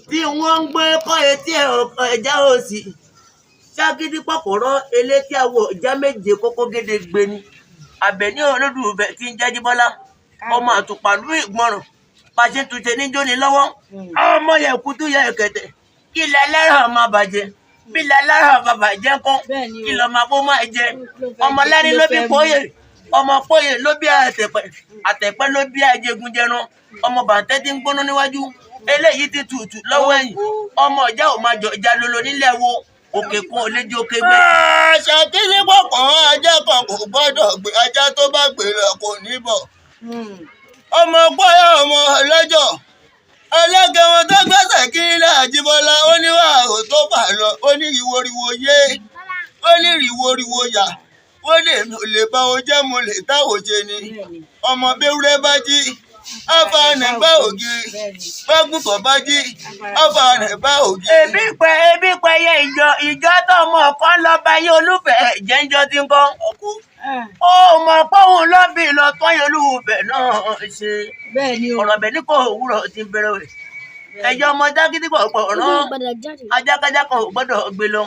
tí wọ́n ń gbé kọ́ etí ẹja òsì ságídí pọ̀kọ̀rọ̀ elétí àwọ̀ ìjà méje kókó gédé gbé ni Àbẹ̀ní Olódùfẹ́ tí ń jẹ́ Jíbọ́lá ọmọ àtùpàlú ìgbọràn pàṣẹ túnṣe níjó ni lọ́wọ́ ọmọ yẹ kútú yẹ ẹ̀kẹ̀tẹ̀ ilẹ̀ ẹlẹ́ràn máa bàjẹ́ bílẹ̀ ẹlẹ́ràn máa bàjẹ́ kọ́ kìlọ̀ máa bó máa jẹ ọmọ lẹ́ni ló bí pòye ọmọ pòye ló bí àtẹ̀pẹ́ ló bí ajégunjẹran ọmọ bàǹtẹ́ tí ń gbóná níwájú eléyìí ti tùtù lọ́wọ́ ẹ̀yìn ọmọ ìjà ò máa jọ ìjà lolo nílẹ̀ wo òkè kan ò lè jẹ òkè gbé. ṣàkíní pọ̀pọ̀ ajá kan kò gbọ́dọ̀ gbé ajá tó bá gbé lọ kò ní bọ̀. ọmọ gbọ́yà ọmọ ọlọ́jọ́ ẹlẹ́gẹ̀ wọn tó gbẹ́sẹ̀ kí ilẹ̀ Àjíbọ́lá ó ní wàhálà tó bà lọ ó ní ìwòrìwò yé ó ní ìwòrìwò yà ó lè bá o jẹ́ mo lè táwò ṣe ni ọmọ béwúrẹ́ bá jí afanẹ bá ògiri gbàgùkọ bá jí afanẹ bá ògiri. ebi pẹ yẹ ìjọ tó mọ kan lọ bá yé Olúfẹ́ jẹjọ tí ń kọ ó mọ pé òun lọ bí lọ tó yẹ Olúfẹ́ náà ṣe ọ̀rọ̀ bẹ̀ ní kò wúrọ̀ ti bẹ̀rẹ̀ rẹ̀ ẹjọ́ ọmọ jágídí pọ̀ rán ajákájá kan ò gbọ́dọ̀ gbé lọ.